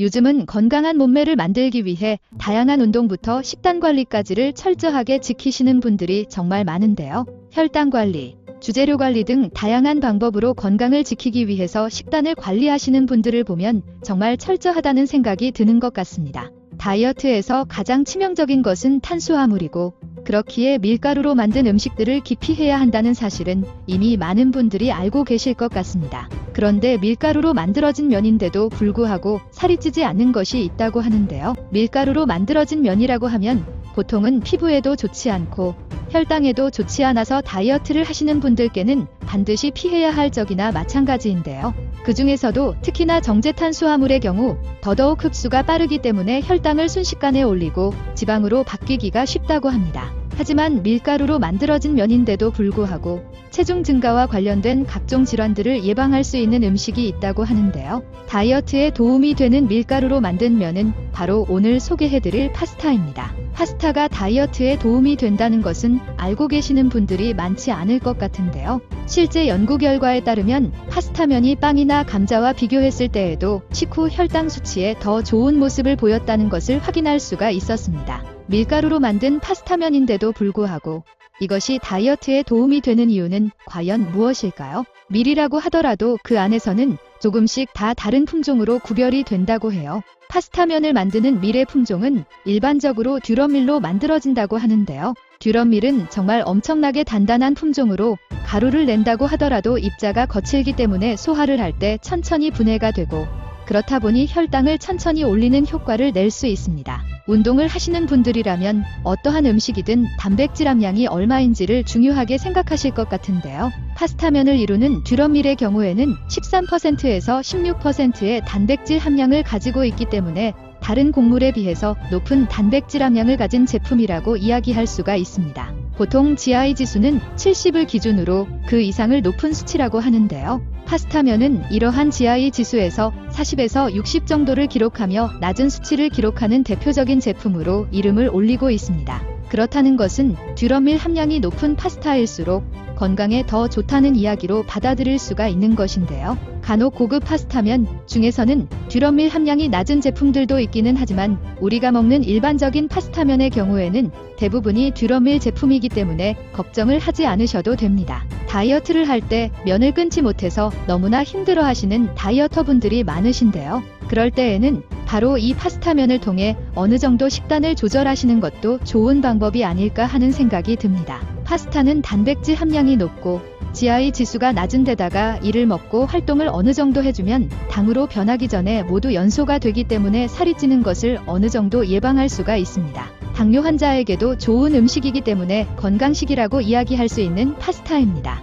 요즘은 건강한 몸매를 만들기 위해 다양한 운동부터 식단 관리까지를 철저하게 지키시는 분들이 정말 많은데요. 혈당 관리, 주재료 관리 등 다양한 방법으로 건강을 지키기 위해서 식단을 관리하시는 분들을 보면 정말 철저하다는 생각이 드는 것 같습니다. 다이어트에서 가장 치명적인 것은 탄수화물이고, 그렇기에 밀가루로 만든 음식들을 기피해야 한다는 사실은 이미 많은 분들이 알고 계실 것 같습니다. 그런데 밀가루로 만들어진 면인데도 불구하고 살이 찌지 않는 것이 있다고 하는데요. 밀가루로 만들어진 면이라고 하면 보통은 피부에도 좋지 않고 혈당에도 좋지 않아서 다이어트를 하시는 분들께는 반드시 피해야 할 적이나 마찬가지인데요. 그 중에서도 특히나 정제탄수화물의 경우 더더욱 흡수가 빠르기 때문에 혈당을 순식간에 올리고 지방으로 바뀌기가 쉽다고 합니다. 하지만 밀가루로 만들어진 면인데도 불구하고 체중 증가와 관련된 각종 질환들을 예방할 수 있는 음식이 있다고 하는데요. 다이어트에 도움이 되는 밀가루로 만든 면은 바로 오늘 소개해드릴 파스타입니다. 파스타가 다이어트에 도움이 된다는 것은 알고 계시는 분들이 많지 않을 것 같은데요. 실제 연구 결과에 따르면 파스타면이 빵이나 감자와 비교했을 때에도 식후 혈당 수치에 더 좋은 모습을 보였다는 것을 확인할 수가 있었습니다. 밀가루로 만든 파스타면인데도 불구하고 이것이 다이어트에 도움이 되는 이유는 과연 무엇일까요? 밀이라고 하더라도 그 안에서는 조금씩 다 다른 품종으로 구별이 된다고 해요. 파스타면을 만드는 밀의 품종은 일반적으로 듀럼밀로 만들어진다고 하는데요. 듀럼밀은 정말 엄청나게 단단한 품종으로 가루를 낸다고 하더라도 입자가 거칠기 때문에 소화를 할 때 천천히 분해가 되고, 그렇다 보니 혈당을 천천히 올리는 효과를 낼 수 있습니다. 운동을 하시는 분들이라면 어떠한 음식이든 단백질 함량이 얼마인지를 중요하게 생각하실 것 같은데요. 파스타면을 이루는 듀럼밀의 경우에는 13%에서 16%의 단백질 함량을 가지고 있기 때문에 다른 곡물에 비해서 높은 단백질 함량을 가진 제품이라고 이야기할 수가 있습니다. 보통 GI 지수는 70을 기준으로 그 이상을 높은 수치라고 하는데요. 파스타면은 이러한 GI 지수에서 40에서 60 정도를 기록하며 낮은 수치를 기록하는 대표적인 제품으로 이름을 올리고 있습니다. 그렇다는 것은 듀럼밀 함량이 높은 파스타일수록 건강에 더 좋다는 이야기로 받아들일 수가 있는 것인데요. 간혹 고급 파스타면 중에서는 듀럼밀 함량이 낮은 제품들도 있기는 하지만 우리가 먹는 일반적인 파스타면의 경우에는 대부분이 듀럼밀 제품이기 때문에 걱정을 하지 않으셔도 됩니다. 다이어트를 할 때 면을 끊지 못해서 너무나 힘들어하시는 다이어터분들이 많으신데요. 그럴 때에는 바로 이 파스타면을 통해 어느 정도 식단을 조절하시는 것도 좋은 방법이 아닐까 하는 생각이 듭니다. 파스타는 단백질 함량이 높고 GI 지수가 낮은 데다가 이를 먹고 활동을 어느 정도 해주면 당으로 변하기 전에 모두 연소가 되기 때문에 살이 찌는 것을 어느 정도 예방할 수가 있습니다. 당뇨 환자에게도 좋은 음식이기 때문에 건강식이라고 이야기할 수 있는 파스타입니다.